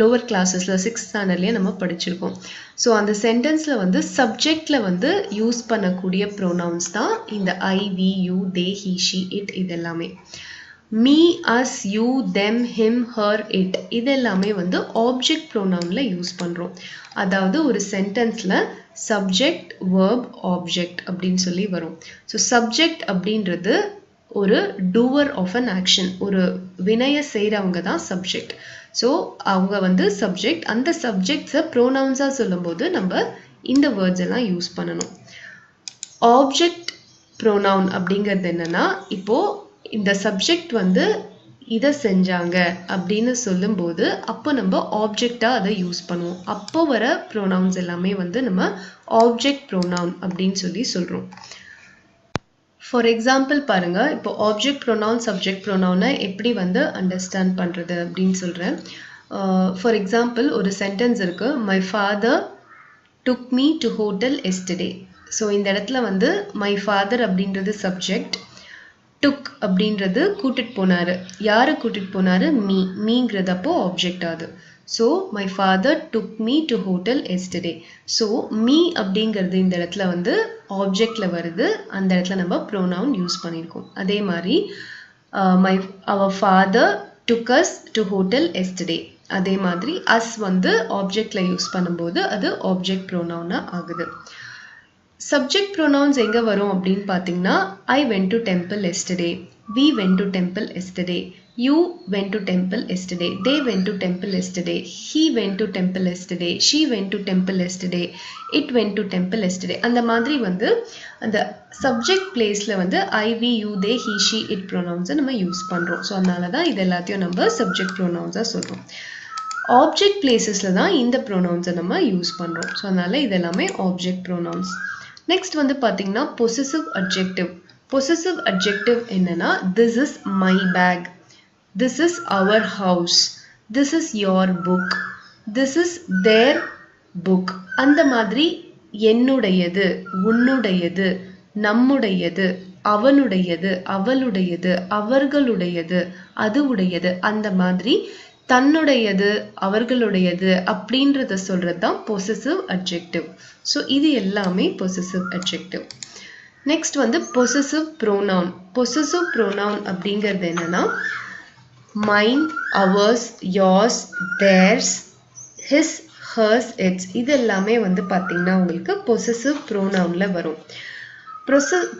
லோவர் கிளாஸஸில் 6th ஸ்டாண்டர்ட்லேயே நம்ம படிச்சிருக்கோம். ஸோ அந்த சென்டென்ஸில் வந்து சப்ஜெக்டில் வந்து யூஸ் பண்ணக்கூடிய ப்ரோனவுன்ஸ் தான் இந்த I, we, you, they, he, she, it. இது எல்லாமே me, us, you, them, him, her, it. இது எல்லாமே வந்து ஆப்ஜெக்ட் ப்ரோனவுனில் யூஸ் பண்ணுறோம். அதாவது ஒரு சென்டென்ஸில் சப்ஜெக்ட், வேர்ப், ஆப்ஜெக்ட் அப்படின்னு சொல்லி வரும். ஸோ சப்ஜெக்ட் அப்படின்றது ஒரு டூவர் ஆஃப் அன் ஆக்ஷன், ஒரு வினையை செய்கிறவங்க தான் சப்ஜெக்ட். ஸோ அவங்க வந்து சப்ஜெக்ட். அந்த சப்ஜெக்ட்ஸை ப்ரோனவுன்ஸாக சொல்லும்போது நம்ம இந்த வேர்ட்ஸ் எல்லாம் யூஸ் பண்ணணும். ஆப்ஜெக்ட் ப்ரோனவுன் அப்படிங்கிறது என்னன்னா, இப்போ இந்த சப்ஜெக்ட் வந்து இதை செஞ்சாங்க அப்படின்னு சொல்லும்போது அப்போ நம்ம ஆப்ஜெக்டாக அதை யூஸ் பண்ணுவோம். அப்போ வர ப்ரோனவுன்ஸ் எல்லாமே வந்து நம்ம ஆப்ஜெக்ட் ப்ரோனவுன் அப்படின்னு சொல்லி சொல்கிறோம். ஃபார் எக்ஸாம்பிள் பாருங்க, இப்போ ஆப்ஜெக்ட் ப்ரோனவுன், சப்ஜெக்ட் ப்ரோனவுனை எப்படி வந்து அண்டர்ஸ்டாண்ட் பண்ணுறது அப்படின்னு சொல்கிறேன். ஃபார் எக்ஸாம்பிள் ஒரு சென்டென்ஸ் இருக்கு, my father took me to hotel yesterday. So இந்த இடத்துல வந்து மை ஃபாதர் அப்படின்றது சப்ஜெக்ட், டுக் அப்படின்றது கூட்டிட்டு போனாரு. யாரை கூட்டிட்டு போனாரு? மீங்கிறது அப்போ ஆப்ஜெக்ட் ஆகுது. So my father took me to hotel yesterday. So me அப்படிங்கிறது இந்த இடத்துல வந்து ஆப்ஜெக்ட்ல வருது. அந்த இடத்துல நம்ம ப்ரோனவுன் யூஸ் பண்ணியிருக்கோம். அதே மாதிரி our father took us to hotel yesterday. அதே மாதிரி அஸ் வந்து ஆப்ஜெக்ட்ல யூஸ் பண்ணும்போது அது ஆப்ஜெக்ட் ப்ரோனவுனா ஆகுது. சப்ஜெக்ட் ப்ரோனவுன்ஸ் எங்கே வரும் அப்படின்னு பார்த்தீங்கன்னா, I went to temple yesterday, we went to temple yesterday, you went to temple yesterday, they went to temple yesterday, he went to temple yesterday, she went to temple yesterday, it went to temple yesterday. அந்த மாதிரி வந்து அந்த subject பிளேஸில் வந்து I, we, you, they, he, she, it ப்ரோனவுன்ஸை நம்ம use பண்ணுறோம். So அதனால தான் இது எல்லாத்தையும் நம்ம சப்ஜெக்ட் ப்ரோனவுன்ஸாக சொல்கிறோம். ஆப்ஜெக்ட் பிளேசஸில் தான் இந்த ப்ரோனவுன்ஸை நம்ம யூஸ் பண்ணுறோம். ஸோ அதனால இது எல்லாமே ஆப்ஜெக்ட் ப்ரோனவுன்ஸ். நெக்ஸ்ட் வந்து பார்த்தீங்கன்னா பொசசிவ் அட்ஜெக்டிவ். பொசசிவ் அட்ஜெக்டிவ் என்னன்னா, this is my bag, this is our house, this is your book, this is their book. அந்த மாதிரி என்னுடையது, உன்னுடையது, நம்முடையது, அவனுடையது, அவளுடையது, அவர்களுடையது, அது உடையது, அந்த மாதிரி தன்னுடையது அவர்களுடையது அப்படின்றத சொல்றது தான் பொசசிவ் அட்ஜெக்டிவ். ஸோ இது எல்லாமே பொசசிவ் அட்ஜெக்டிவ். நெக்ஸ்ட் வந்து பொசசிவ் ப்ரோனவுன். பொசசிவ் ப்ரோனவுன் அப்படிங்கிறது என்னன்னா mine, ours, yours, theirs, his, hers, its இது எல்லாமே வந்து பார்த்தீங்கன்னா உங்களுக்கு பொசசிவ் ப்ரோனவுன்ல வரும்.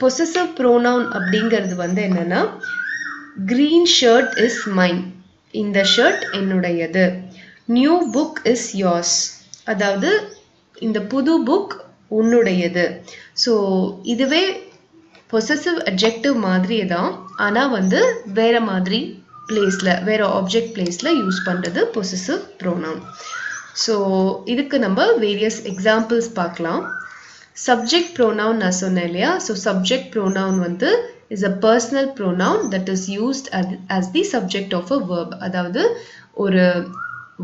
பொசசிவ் ப்ரோனவுன் அப்படிங்கிறது வந்து என்னன்னா green shirt is mine, இந்த ஷர்ட் என்னுடையது. நியூ புக் இஸ் yours, அதாவது இந்த புது புக் உன்னுடையது. ஸோ இதுவே பொசசிவ் அட்ஜெக்டிவ் மாதிரியே தான், ஆனால் வந்து வேற மாதிரி பிளேஸில் வேற ஆப்ஜெக்ட் பிளேஸில் யூஸ் பண்ணுறது பொசசிவ் ப்ரோனவுன். ஸோ இதுக்கு நம்ம வேரியஸ் எக்ஸாம்பிள்ஸ் பார்க்கலாம். சப்ஜெக்ட் ப்ரோனவுன் நான் சொன்னேன் இல்லையா. ஸோ சப்ஜெக்ட் ப்ரோனவுன் வந்து is a personal pronoun that is used as the subject of a verb. அதாவது ஒரு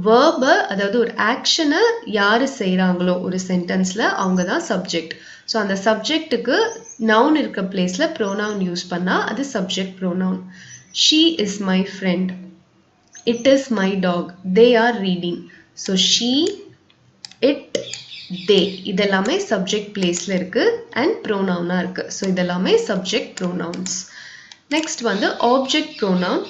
verb, அதாவது ஒரு ஆக்ஷனை யாரு செய்கிறாங்களோ ஒரு சென்டென்ஸில் அவங்க தான் சப்ஜெக்ட். ஸோ அந்த சப்ஜெக்ட்டுக்கு நவுன் இருக்க பிளேஸில் ப்ரோனவுன் யூஸ் பண்ணால் அது subject pronoun. She is my friend. It is my dog. They are reading. So she, it, they இதெல்லாமே சப்ஜெக்ட் பிளேஸ்ல இருக்கு அண்ட் ப்ரோனவுனா இருக்கு. ஸோ இதெல்லாமே சப்ஜெக்ட் ப்ரோனவுன்ஸ். நெக்ஸ்ட் வந்து ஆப்ஜெக்ட் ப்ரோனவுன்.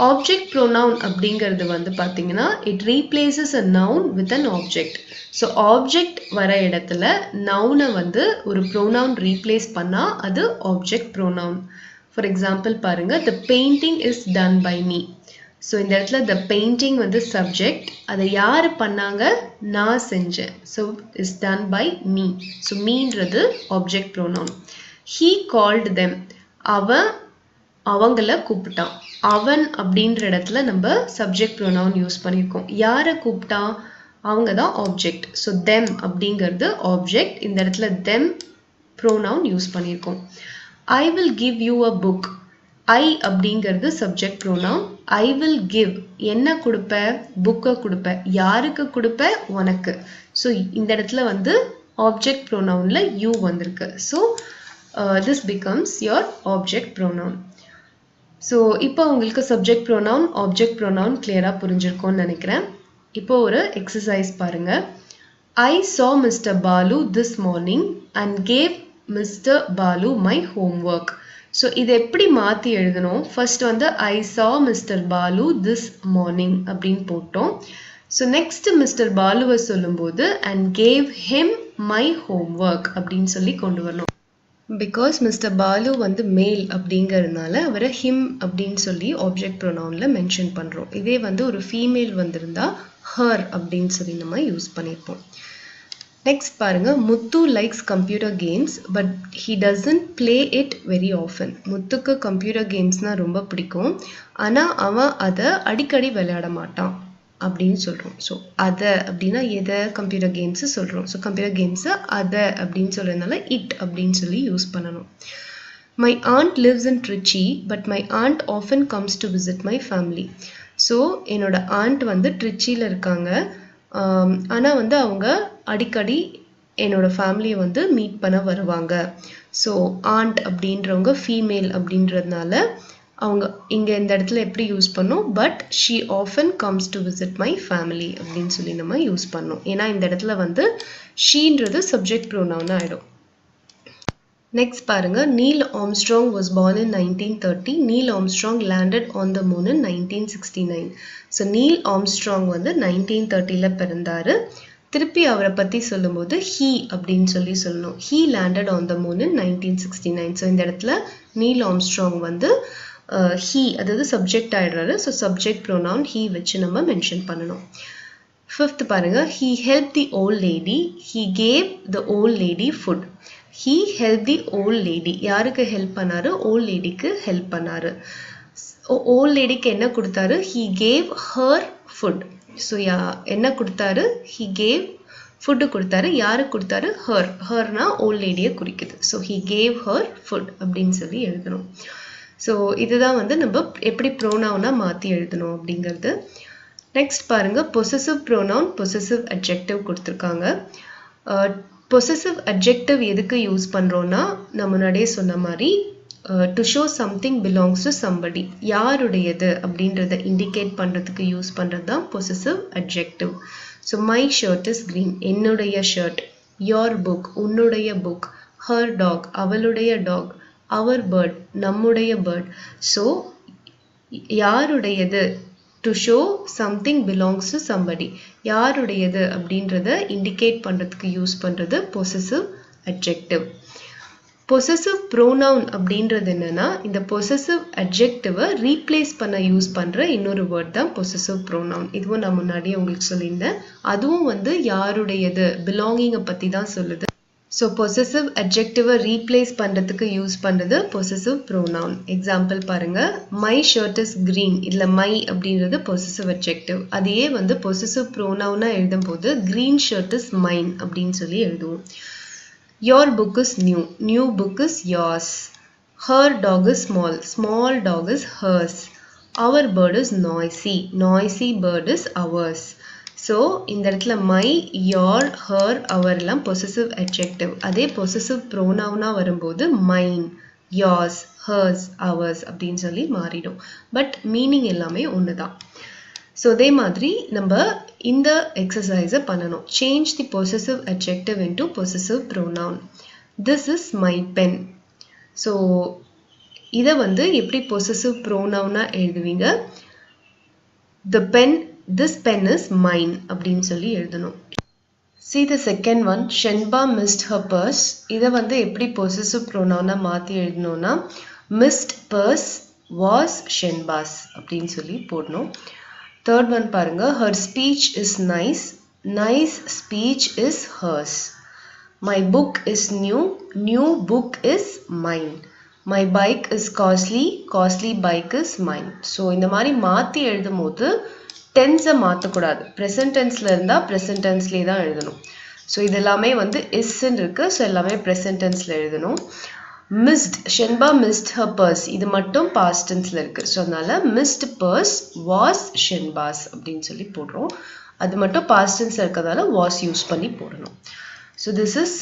ஆப்ஜெக்ட் ப்ரோனவுன் அப்படிங்கிறது வந்து பார்த்தீங்கன்னா it replaces a noun with an object. So object வர இடத்துல நவுனை வந்து ஒரு ப்ரோனவுன் ரீப்ளேஸ் பண்ணா அது ஆப்ஜெக்ட் ப்ரோனவுன். ஃபார் எக்ஸாம்பிள் பாருங்க, the painting is done by me. So இந்த இடத்துல த பெயிண்டிங் வந்து சப்ஜெக்ட், அதை யார் பண்ணாங்க, நான் செஞ்சேன். So is done by me. So மீன்றது object pronoun. He called them, அவன் அவங்கள கூப்பிட்டான். அவன் அப்படின்ற இடத்துல நம்ம சப்ஜெக்ட் ப்ரோனவுன் யூஸ் பண்ணியிருக்கோம். யாரை கூப்பிட்டான், அவங்க தான் ஆப்ஜெக்ட். ஸோ தெம் அப்படிங்கிறது ஆப்ஜெக்ட், இந்த இடத்துல தெம் ப்ரோனவுன் யூஸ் பண்ணியிருக்கோம். I will give you a book. I அப்படிங்கிறது subject pronoun. I will give, என்ன கொடுப்ப, புக்கை கொடுப்ப. யாருக்கு கொடுப்ப, உனக்கு. ஸோ இந்த இடத்துல வந்து ஆப்ஜெக்ட் ப்ரோனவுன்ல யூ வந்திருக்கு. So this becomes your object pronoun. So இப்போ உங்களுக்கு சப்ஜெக்ட் ப்ரோனவுன் ஆப்ஜெக்ட் ப்ரோனவுன் கிளியராக புரிஞ்சிருக்கும்னு நினைக்கிறேன். இப்போ ஒரு எக்ஸசைஸ் பாருங்க. I saw mister Balu this morning and gave mister Balu my homework. So இதை எப்படி மாற்றி எழுதணும்? ஃபர்ஸ்ட் வந்து I saw mister Balu this morning அப்படின்னு போட்டோம். ஸோ நெக்ஸ்ட் மிஸ்டர் பாலுவை சொல்லும்போது and gave him my homework அப்படின்னு சொல்லி கொண்டு வரணும். பிகாஸ் மிஸ்டர் பாலு வந்து மேல் அப்படிங்கிறதுனால அவரை ஹிம் அப்படின்னு சொல்லி ஆப்ஜெக்ட் ப்ரோனவுனில் மென்ஷன் பண்ணுறோம். இதே வந்து ஒரு ஃபீமேல் வந்திருந்தா ஹர் அப்படின்னு சொல்லி நம்ம யூஸ் பண்ணியிருப்போம். நெக்ஸ்ட் பாருங்க, Muthu likes computer games but he doesn't play it very often. முத்துக்கு கம்ப்யூட்டர் கேம்ஸ்னால் ரொம்ப பிடிக்கும், ஆனால் அவன் அதை அடிக்கடி விளையாட மாட்டான் அப்படின்னு சொல்கிறோம். ஸோ அதை அப்படின்னா எதை, கம்ப்யூட்டர் கேம்ஸு சொல்கிறோம். ஸோ கம்ப்யூட்டர் கேம்ஸை அதை அப்படின்னு சொல்கிறதுனால இட் அப்படின்னு சொல்லி யூஸ் பண்ணணும். My aunt lives in Trichy but my aunt often comes to visit my family. So என்னோட ஆண்ட் வந்து ட்ரிச்சியில் இருக்காங்க, ஆனால் வந்து அவங்க அடிக்கடி என்னோட ஃபேமிலியை வந்து மீட் பண்ண வருவாங்க. ஸோ ஆண்ட் அப்படின்றவங்க ஃபீமேல் அப்படின்றதுனால அவங்க இங்கே இந்த இடத்துல எப்படி யூஸ் பண்ணோம், but she often comes to visit my family அப்படின்னு சொல்லி நம்ம யூஸ் பண்ணோம். ஏன்னா இந்த இடத்துல வந்து ஷீன்றது சப்ஜெக்ட் ப்ரோனவுன் ஆகிடும். நெக்ஸ்ட் பாருங்க, Neil Armstrong was born in 1930. Neil Armstrong landed on the moon in 1969. So Neil Armstrong வந்து 1930ல பிறந்தாரு. திருப்பி அவரை பற்றி சொல்லும்போது ஹீ அப்படின்னு சொல்லி சொல்லணும். He landed on the moon in 1969. So இந்த இடத்துல நீல் ஆம்ஸ்ட்ராங் வந்து ஹீ அதாவது சப்ஜெக்ட் ஆயிடுறாரு. ஸோ சப்ஜெக்ட் ப்ரோனவுன் ஹீ வச்சு நம்ம மென்ஷன் பண்ணணும். ஃபிஃப்த் பாருங்க, he helped the old lady, he gave the old lady food. he helped the old lady, யாருக்கு ஹெல்ப் பண்ணாரு, ஓல்ட் லேடிக்கு ஹெல்ப் பண்ணாரு. ஓல்ட் லேடிக்கு என்ன கொடுத்தாரு, he gave her food. So என்ன கொடுத்தாரு, he gave ஃபுட்டு கொடுத்தாரு. யாருக்கு கொடுத்தாரு, her. herனா ஓல்ட் லேடியை குறிக்குது. So he gave her food அப்படின்னு சொல்லி எழுதணும். ஸோ இதுதான் வந்து நம்ம எப்படி ப்ரோனவுனா மாற்றி எழுதணும் அப்படிங்கிறது. நெக்ஸ்ட் பாருங்க, பொசசிவ் ப்ரோனவுன் பொசசிவ் அட்ஜெக்டிவ் கொடுத்துருக்காங்க. பொசசிவ் அட்ஜெக்டிவ் எதுக்கு யூஸ் பண்ணுறோன்னா, நான் முன்னாடியே சொன்ன மாதிரி to show something belongs to somebody. யாருடையது அப்படின்றத indicate பண்றதுக்கு யூஸ் பண்றது தான் possessive adjective. So my shirt is green. என்னுடைய shirt. Your book. உன்னுடைய book. Her dog. அவளுடைய dog. Our bird. நம்முடைய bird. So யாருடையது to show something belongs to somebody. யாருடையது அப்படின்றத indicate பண்றதுக்கு யூஸ் பண்றது possessive adjective. Possessive pronoun அப்படின்றது என்னன்னா இந்த possessive adjective replace பண்ண யூஸ் பண்ற இன்னொரு word தான் possessive pronoun. இதுவும் நான் முன்னாடியே உங்களுக்கு சொல்லியிருந்தேன். அதுவும் வந்து யாருடையது belonging பத்தி தான் சொல்லுது. So possessive adjective replace பண்றதுக்கு யூஸ் பண்றது possessive pronoun. Example பாருங்க, my shirt is green. இதுல my அப்படின்றது possessive adjective. அதையே வந்து possessive pronoun எழுதும்போது green shirt is mine அப்படின்னு சொல்லி எழுதுவோம். Your book is new. New book is yours. Her dog is small. Small dog is hers. Our bird is noisy. Noisy bird is ours. So, இந்த இடத்துல my, your, her, our எல்லாம் possessive adjective. அதே possessive pronoun வரும்போது mine, yours, hers, ours அப்படின்னு சொல்லி மாறிடும். But meaning எல்லாமே ஒண்ணுதான். So அதே மாதிரி நம்ம இந்த exercise பண்ணணும். Change the possessive adjective into possessive pronoun. This is my pen. So இதை வந்து எப்படி possessive pronoun எழுதுவீங்க? The pen, this pen is mine அப்படின்னு சொல்லி எழுதணும். See the second one. Shenba missed her purse. இதை வந்து எப்படி possessive pronoun மாத்தி எழுதணும்னா missed purse was Shenba's அப்படின்னு சொல்லி போடணும். Third one பாருங்க, her speech is nice. Nice speech is hers. My book is new. New book is mine. My bike is costly. Costly bike is mine. So இந்த மாதிரி மாத்தி எழுதும்போது tense மாத்தக்கூடாது. present tenseல இருந்தா present tenseலே தான் எழுதணும். So இதெல்லாமே வந்து is இருக்கு. So எல்லாமே present tenseல எழுதணும். Missed. Shenba missed her purse. இது மட்டும் past tenseல இருக்கு. So அதனால missed purse was Shenba's அப்படின்னு சொல்லி போடுறோம். அது மட்டும் past tense இருக்கதால was யூஸ் பண்ணி போடணும். So this is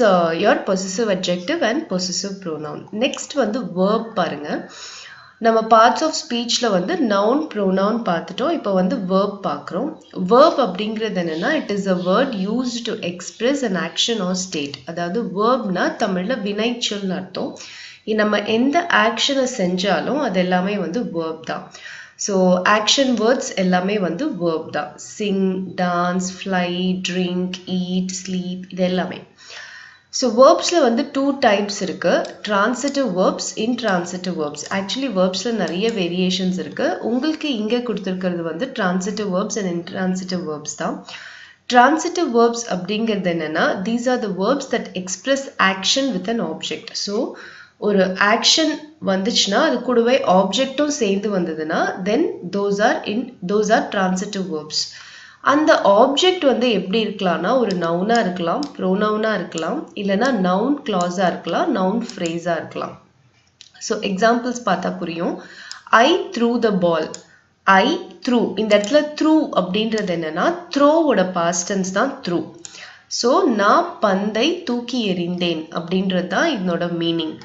your possessive adjective and possessive pronoun. Next வந்து verb பாருங்க. நம்ம parts of speechல வந்து noun pronoun பார்த்துட்டோம். இப்போ வந்து verb பார்க்குறோம். Verb அப்படிங்கிறது என்னன்னா it is a word used to express an action or state. அதாவது verbனா தமிழ்ல வினைச்சொல்னு அர்த்தம். நம்ம எந்த ஆக்ஷனை செஞ்சாலும் அது எல்லாமே வந்து verb தான். So action words எல்லாமே வந்து verb தான். Sing, dance, fly, drink, eat, sleep இது எல்லாமே. So verbsல வந்து two types இருக்கு. Transitive verbs, intransitive verbs. Actually verbsல நிறைய variations இருக்கு. உங்களுக்கு இங்க கொடுத்திருக்கிறது வந்து transitive verbs and intransitive verbs தான். Transitive verbs அப்படிங்கிறது என்னன்னா these are the verbs that express action with an object. So ஒரு action வந்துச்சுன்னா அது கூடவே objectம் சேர்ந்து வந்ததுன்னா then those are transitive verbs. அந்த ஆப்ஜெக்ட் வந்து எப்படி இருக்கலாம்னா ஒரு நவுனா இருக்கலாம், ப்ரோனவுனா இருக்கலாம், இல்லனா நவுன் கிளாஸா இருக்கலாம், நவுன் ஃப்ரேஸா இருக்கலாம். ஸோ எக்ஸாம்பிள்ஸ் பார்த்தா புரியும். I threw the ball. I threw. இந்த இடத்துல threw அப்படின்றது என்னன்னா த்ரோவோட பாஸ்ட் டென்ஸ் தான் threw. ஸோ நான் பந்தை தூக்கி எறிந்தேன் அப்படின்றது தான் இதனோட மீனிங்.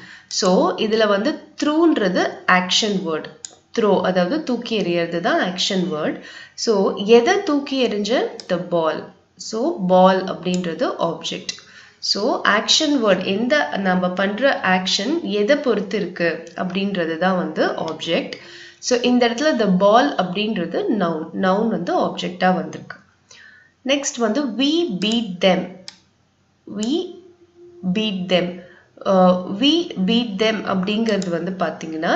ஸோ இதில் வந்து த்ரூன்றது ஆக்ஷன் வேர்ட். த்ரோ அதாவது தூக்கி எறியறது தான் ஆக்ஷன் வேர்ட். ஸோ எதை தூக்கி எறிஞ்ச the ball. ஸோ பால் அப்படின்றது ஆப்ஜெக்ட். ஸோ ஆக்ஷன் வேர்ட் எந்த நம்ம பண்ணுற ஆக்ஷன் எதை பொறுத்து இருக்கு அப்படின்றது தான் வந்து ஆப்ஜெக்ட். ஸோ இந்த இடத்துல the ball அப்படின்றது நவுன். நவுன் வந்து ஆப்ஜெக்டாக வந்திருக்கு. நெக்ஸ்ட் வந்து we beat them. We beat them. We beat them அப்படிங்கிறது வந்து பார்த்தீங்கன்னா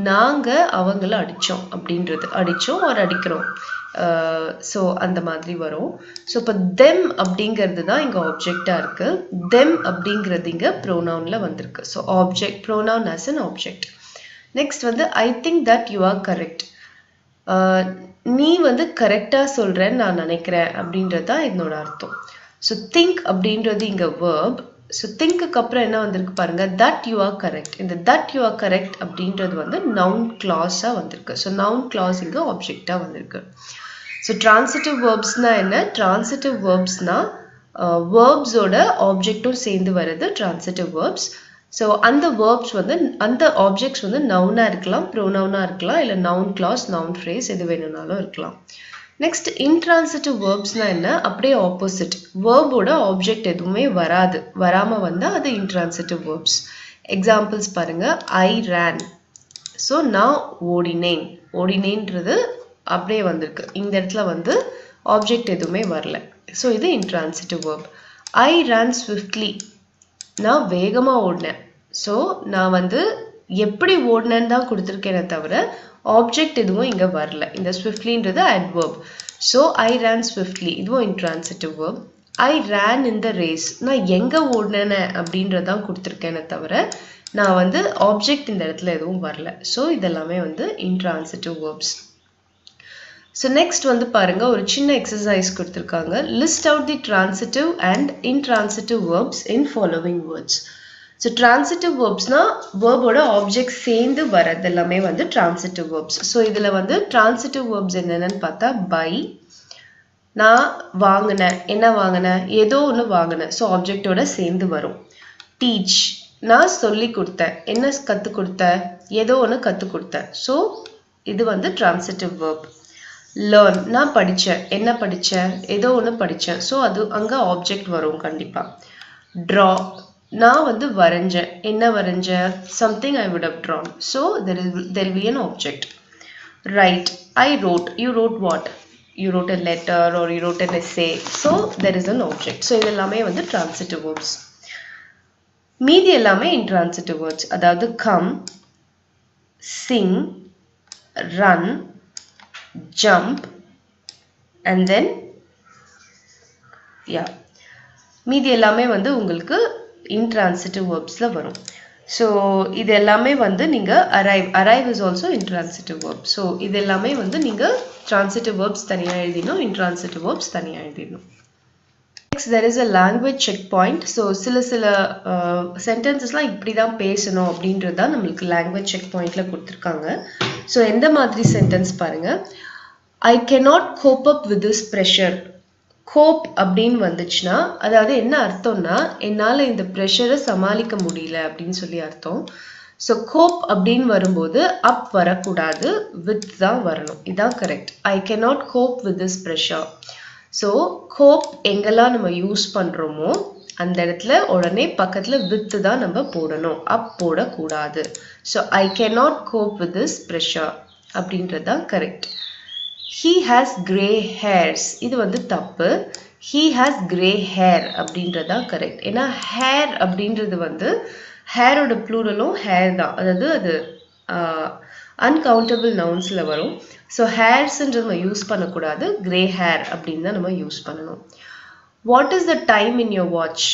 நாங்கள் அவங்கள அடித்தோம் அப்படின்றது. அடித்தோம் ஒரு அடிக்கிறோம். ஸோ அந்த மாதிரி வரும். ஸோ இப்போ them அப்படிங்கிறது தான் இங்கே ஆப்ஜெக்டாக இருக்குது. them அப்படிங்கிறது இங்கே ப்ரோனவுனில் வந்திருக்கு. So object pronoun as an object. Next வந்து I think that you are correct. நீ வந்து கரெக்டாக சொல்கிறேன்னு நான் நினைக்கிறேன் அப்படின்றது தான் இதனோட அர்த்தம். ஸோ திங்க் அப்படின்றது இங்கே வேர்ப். ஸோ திங்க்கு அப்புறம் என்ன வந்திருக்கு பாருங்க, தட் யூ ஆர் கரெக்ட். இந்த தட் யூ ஆர் கரெக்ட் அப்படின்றது வந்து நவுன் கிளாஸாக வந்திருக்கு. ஸோ நவுன் கிளாஸ் இங்கே ஆப்ஜெக்டாக வந்திருக்கு. ஸோ டிரான்சிட்டிவ் வேர்ப்ஸ்னா என்ன? டிரான்சிட்டிவ் வேர்ப்ஸ்னா வேர்ப்ஸோட ஆப்ஜெக்டும் சேர்ந்து வருது டிரான்சிட்டிவ் வேர்ப்ஸ். ஸோ அந்த verbs வந்து அந்த ஆப்ஜெக்ட்ஸ் வந்து நவுனாக இருக்கலாம், ப்ரோனவுனாக இருக்கலாம், இல்லை நவுன் கிளாஸ், நவுன் ஃப்ரேஸ் எது வேணும்னாலும் இருக்கலாம். நெக்ஸ்ட் இன்ட்ரான்சிட்டிவ் வேர்ப்ஸ்னா என்ன? அப்படியே ஆப்போசிட். வேர்போட ஆப்ஜெக்ட் எதுவுமே வராது, வராமல் வந்தால் அது இன்ட்ரான்சிட்டிவ் வேர்ப்ஸ். எக்ஸாம்பிள்ஸ் பாருங்க. ஐ ரேன். ஸோ நான் ஓடினேன். ஓடினேன்றது அப்படியே வந்திருக்கு, இந்த இடத்துல வந்து ஆப்ஜெக்ட் எதுவுமே வரல. ஸோ இது intransitive verb. I ran swiftly. நான் வேகமாக ஓடினேன். ஸோ நான் வந்து எப்படி ஓடினேன்னு தான் கொடுத்துருக்கேனே தவிர ஆப்ஜெக்ட் எதுவும் இங்கே வரல. இந்த ஸ்விஃப்ட்லின்றது adverb. So I ran swiftly இதுவும் intransitive verb. I ran in the race. நான் எங்கே ஓடினேன்னு அப்படின்றதான் கொடுத்துருக்கேனே தவிர நான் வந்து ஆப்ஜெக்ட் இந்த இடத்துல எதுவும் வரல. ஸோ இதெல்லாமே வந்து இன்ட்ரான்சிட்டிவ் வேர்ப்ஸ். ஸோ நெக்ஸ்ட் வந்து பாருங்க, ஒரு சின்ன எக்ஸசைஸ் கொடுத்துருக்காங்க. List out the transitive and intransitive verbs in following words. So transitive வேர்ப்ஸ்னா வேர்போட ஆப்ஜெக்ட் சேர்ந்து வரது எல்லாமே வந்து டிரான்சிட்டிவ் வேர்ப்ஸ். ஸோ இதில் வந்து டிரான்சிட்டிவ் வேர்ப்ஸ் என்னென்னு பார்த்தா பை, நான் வாங்கினேன், என்ன வாங்கினேன், ஏதோ ஒன்று வாங்கினேன், ஸோ ஆப்ஜெக்டோட சேர்ந்து வரும். டீச், நான் சொல்லி கொடுத்தேன், என்ன கற்றுக் கொடுத்தேன், ஏதோ ஒன்று கற்றுக் கொடுத்தேன், ஸோ இது வந்து டிரான்சிட்டிவ் வேர்ப். லேர்ன், நான் படித்தேன், என்ன படித்தேன், ஏதோ ஒன்று படித்தேன், ஸோ அது அங்கே ஆப்ஜெக்ட் வரும் கண்டிப்பாக. ட்ரா, நான் வந்து வரைஞ்சேன், என்ன வரைஞ்சேன், something I would have drawn, so there will be an object. Right, I wrote, you wrote what, you wrote a letter or you wrote an essay, so there is an object. So இது எல்லாமே வந்து transitive verbs. மீதி எல்லாமே intransitive words, அதாவது come, sing, run, jump and then yeah, மீதி எல்லாமே வந்து உங்களுக்கு intransitive verbsல வரும். ஸோ இது எல்லாமே வந்து நீங்கள் arrive is also intransitive verb. So இது எல்லாமே வந்து நீங்கள் transitive verbs தனியாக எழுதினோம், intransitive verbs தனியாக எழுதினோம். Next there is a language checkpoint. So சில சென்டென்சஸ்லாம் இப்படி தான் பேசணும் அப்படின்றது தான் நம்மளுக்கு language checkpointல கொடுத்துருக்காங்க. ஸோ எந்த மாதிரி சென்டென்ஸ் பாருங்க. I cannot cope up with this pressure. கோப் அப்படின்னு வந்துச்சுன்னா அதாவது என்ன அர்த்தம்னா என்னால் இந்த ப்ரெஷரை சமாளிக்க முடியல அப்படின்னு சொல்லி அர்த்தம். ஸோ கோப் அப்படின்னு வரும்போது அப் வரக்கூடாது, வித் தான் வரணும். இதான் correct. I cannot cope with this pressure. So cope எங்கெல்லாம் நம்ம யூஸ் பண்ணுறோமோ அந்த இடத்துல உடனே பக்கத்தில் வித்து தான் நம்ம போடணும், அப் போடக்கூடாது. So I cannot cope with this pressure அப்படின்றது தான் correct. He has grey hairs. இது வந்து தப்பு. He has grey hair அப்படின்றது தான் கரெக்ட். ஏன்னா ஹேர் அப்படின்றது வந்து ஹேரோட ப்ளூரலும் ஹேர் தான், அதாவது அது அன்கவுண்டபிள் நவுன்ஸில் வரும். ஸோ ஹேர்ஸ்ன்றது நம்ம யூஸ் பண்ணக்கூடாது, கிரே ஹேர் அப்படின்னு தான் நம்ம யூஸ் பண்ணணும். What is the time in your watch?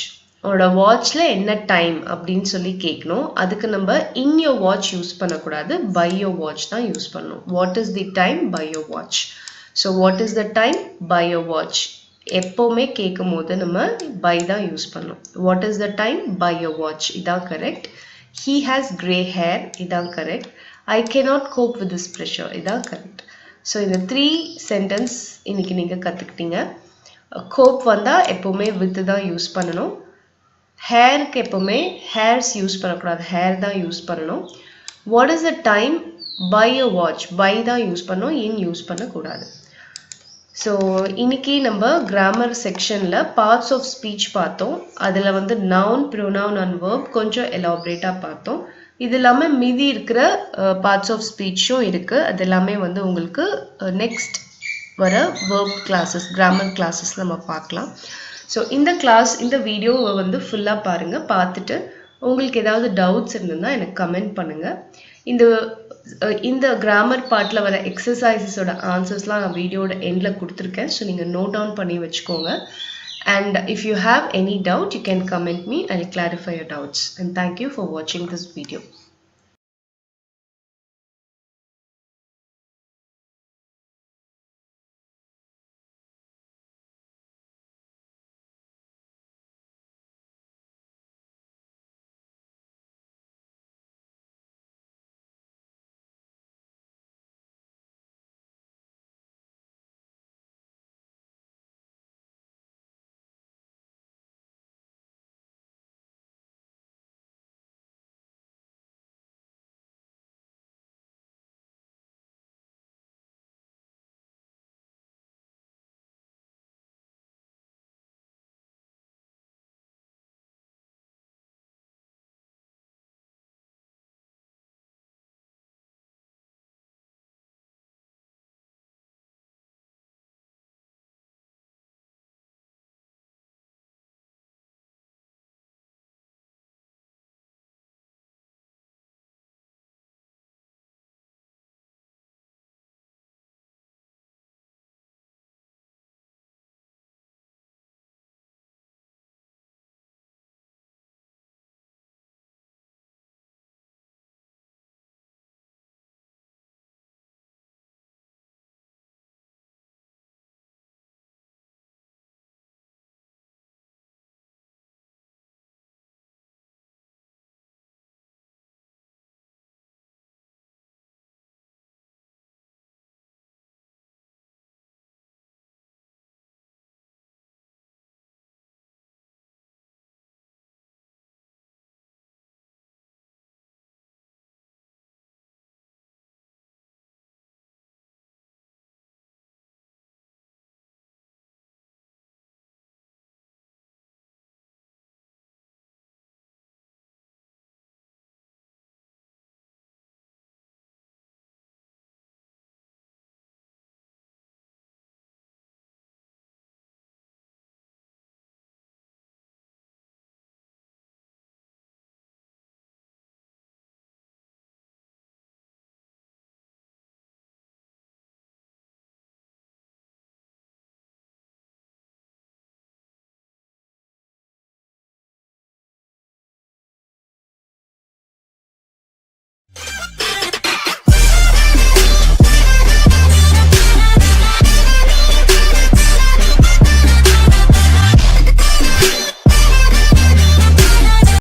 உன்னோட வாட்சில் என்ன டைம் அப்படின்னு சொல்லி கேட்கணும். அதுக்கு நம்ம இன் யோர் வாட்ச் யூஸ் பண்ணக்கூடாது, பை யோர் வாட்ச் தான் யூஸ் பண்ணணும். What is the time by your watch? So what is the time by your watch எப்போவுமே கேட்கும் போது நம்ம பை தான் யூஸ் பண்ணணும். What is the time by your watch, இதான் correct. He has grey hair, இதான் correct. I cannot cope with this pressure, இதான் correct. So இந்த 3 சென்டென்ஸ் இன்னைக்கு நீங்கள் கற்றுக்கிட்டீங்க. கோப் வந்தால் எப்போவுமே வித்து தான் யூஸ் பண்ணணும். ஹேருக்கு எப்போவுமே ஹேர்ஸ் யூஸ் பண்ணக்கூடாது, ஹேர் தான் யூஸ் பண்ணணும். What is the time by your watch, by தான் யூஸ் பண்ணணும், இன் யூஸ் பண்ணக்கூடாது. ஸோ இன்னைக்கு நம்ம கிராமர் செக்ஷனில் பார்ட்ஸ் ஆஃப் ஸ்பீச் பார்த்தோம். அதில் வந்து நவுன், ப்ரோனவுன் அண்ட் வேர்ப் கொஞ்சம் எலாபரேட்டாக பார்த்தோம். இது இல்லாமல் மீதி இருக்கிற பார்ட்ஸ் ஆஃப் ஸ்பீச்சும் இருக்குது. அது எல்லாமே வந்து உங்களுக்கு நெக்ஸ்ட் வர வேர்ப் கிளாஸஸ், கிராமர் கிளாஸஸ் நம்ம பார்க்கலாம். ஸோ இந்த வீடியோவை வந்து ஃபுல்லாக பாருங்கள். பார்த்துட்டு உங்களுக்கு ஏதாவது டவுட்ஸ் இருந்ததுன்னா எனக்கு கமெண்ட் பண்ணுங்கள். இந்த கிராமர் பார்ட்டில் வர எக்ஸசைசஸோட ஆன்சர்ஸ்லாம் நான் வீடியோட எண்டில் கொடுத்துருக்கேன். ஸோ நீங்கள் நோட் டவுன் பண்ணி வச்சுக்கோங்க. And if you have any doubt you can comment me, I will clarify your doubts. And thank you for வாட்சிங் திஸ் வீடியோ.